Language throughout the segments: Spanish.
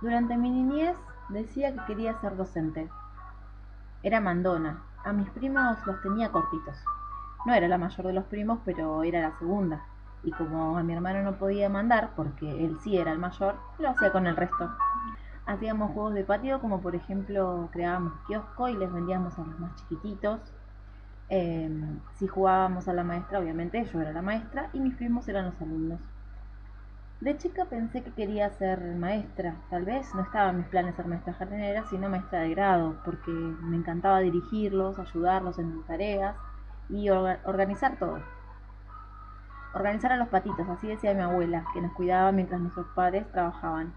Durante mi niñez decía que quería ser docente. Era mandona. A mis primos los tenía cortitos. No era la mayor de los primos, pero era la segunda. Y como a mi hermano no podía mandar, porque él sí era el mayor, lo hacía con el resto. Hacíamos juegos de patio, como por ejemplo creábamos kiosco y les vendíamos a los más chiquititos. Si jugábamos a la maestra, obviamente yo era la maestra y mis primos eran los alumnos. De chica pensé que quería ser maestra. Tal vez no estaba en mis planes ser maestra jardinera, sino maestra de grado, porque me encantaba dirigirlos, ayudarlos en sus tareas y organizar todo. Organizar a los patitos, así decía mi abuela, que nos cuidaba mientras nuestros padres trabajaban.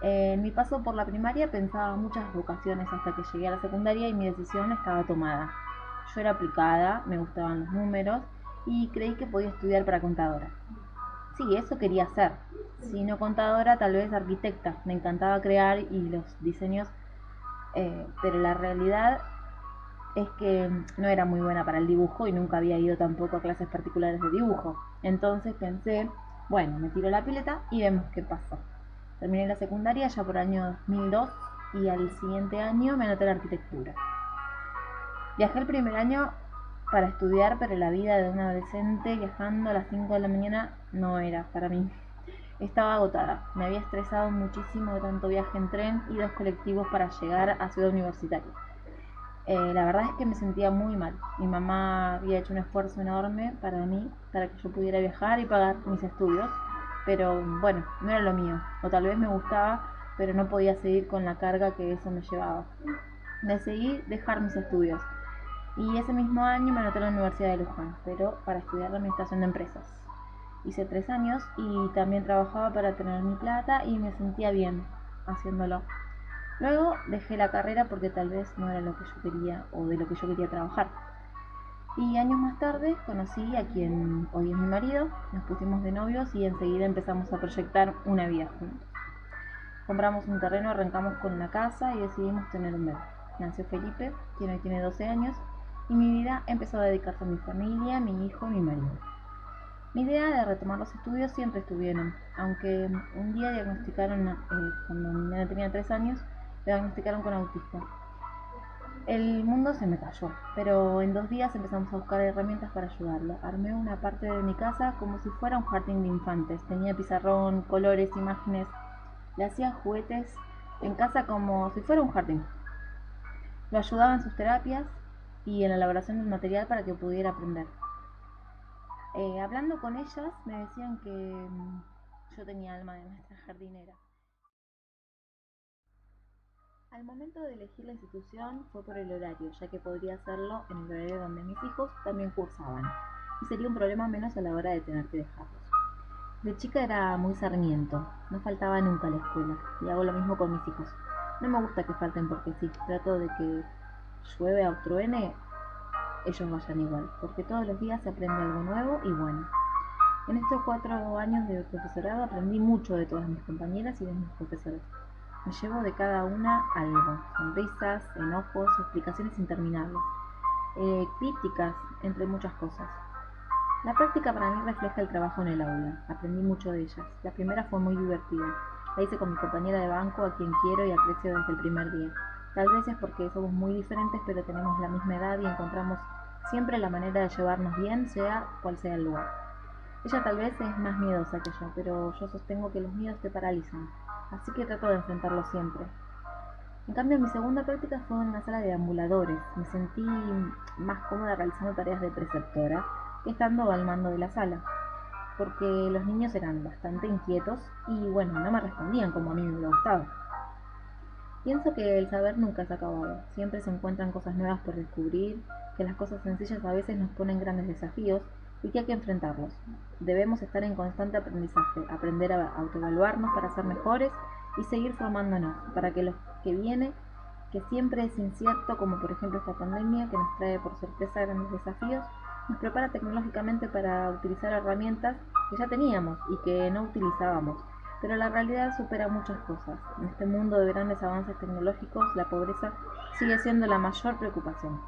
En mi paso por la primaria pensaba muchas vocaciones hasta que llegué a la secundaria y mi decisión estaba tomada. Yo era aplicada, me gustaban los números y creí que podía estudiar para contadora. Sí, eso quería ser. Si no contadora, tal vez arquitecta. Me encantaba crear y los diseños, pero la realidad es que no era muy buena para el dibujo y nunca había ido tampoco a clases particulares de dibujo. Entonces pensé, bueno, me tiro la pileta y vemos qué pasa. Terminé la secundaria ya por el año 2002 y al siguiente año me anoté en arquitectura. Viajé el primer año para estudiar, pero la vida de un adolescente viajando a las 5 de la mañana no era para mí. Estaba agotada, me había estresado muchísimo de tanto viaje en tren y dos colectivos para llegar a Ciudad Universitaria. La verdad es que me sentía muy mal. Mi mamá había hecho un esfuerzo enorme para mí, para que yo pudiera viajar y pagar mis estudios, pero bueno, no era lo mío, o tal vez me gustaba, pero no podía seguir con la carga que eso me llevaba. Decidí dejar mis estudios y ese mismo año me anoté en la Universidad de Luján, pero para estudiar la administración de empresas. Hice 3 años y también trabajaba para tener mi plata y me sentía bien haciéndolo. Luego dejé la carrera porque tal vez no era lo que yo quería o de lo que yo quería trabajar. Y años más tarde conocí a quien hoy es mi marido, nos pusimos de novios y enseguida empezamos a proyectar una vida juntos. Compramos un terreno, arrancamos con una casa y decidimos tener un bebé. Nació Felipe, quien hoy tiene 12 años, y mi vida empezó a dedicarse a mi familia, mi hijo, mi marido. Mi idea de retomar los estudios siempre estuvieron, aunque un día diagnosticaron, cuando mi nena tenía 3 años, le diagnosticaron con autismo. El mundo se me cayó, pero en 2 días empezamos a buscar herramientas para ayudarlo. Armé una parte de mi casa como si fuera un jardín de infantes. Tenía pizarrón, colores, imágenes. Le hacía juguetes en casa como si fuera un jardín. Lo ayudaba en sus terapias y en la elaboración del material para que pudiera aprender. Hablando con ellas me decían que yo tenía alma de maestra jardinera. Al momento de elegir la institución fue por el horario, ya que podría hacerlo en el horario donde mis hijos también cursaban, y sería un problema menos a la hora de tener que dejarlos. De chica era muy sarmiento, no faltaba nunca a la escuela, y hago lo mismo con mis hijos. No me gusta que falten porque sí, trato de que llueve o truene, ellos vayan igual, porque todos los días se aprende algo nuevo y bueno. En estos 4 años de profesorado aprendí mucho de todas mis compañeras y de mis profesores. Me llevo de cada una algo, sonrisas, enojos, explicaciones interminables, críticas, entre muchas cosas. La práctica para mí refleja el trabajo en el aula. Aprendí mucho de ellas. La primera fue muy divertida. La hice con mi compañera de banco, a quien quiero y aprecio desde el primer día. Tal vez es porque somos muy diferentes, pero tenemos la misma edad y encontramos siempre la manera de llevarnos bien, sea cual sea el lugar. Ella tal vez es más miedosa que yo, pero yo sostengo que los miedos te paralizan, así que trato de enfrentarlo siempre. En cambio, mi segunda práctica fue en una sala de ambuladores. Me sentí más cómoda realizando tareas de preceptora que estando al mando de la sala, porque los niños eran bastante inquietos y bueno, no me respondían como a mí me hubiera gustado. Pienso que el saber nunca se ha acabado, siempre se encuentran cosas nuevas por descubrir, que las cosas sencillas a veces nos ponen grandes desafíos y que hay que enfrentarlos. Debemos estar en constante aprendizaje, aprender a autoevaluarnos para ser mejores y seguir formándonos para que lo que viene, que siempre es incierto, como por ejemplo esta pandemia que nos trae por sorpresa grandes desafíos, nos prepara tecnológicamente para utilizar herramientas que ya teníamos y que no utilizábamos. Pero la realidad supera muchas cosas. En este mundo de grandes avances tecnológicos, la pobreza sigue siendo la mayor preocupación.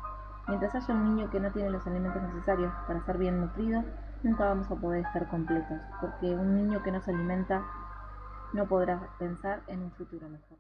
Mientras haya un niño que no tiene los alimentos necesarios para ser bien nutrido, nunca vamos a poder estar completos, porque un niño que no se alimenta no podrás pensar en un futuro mejor.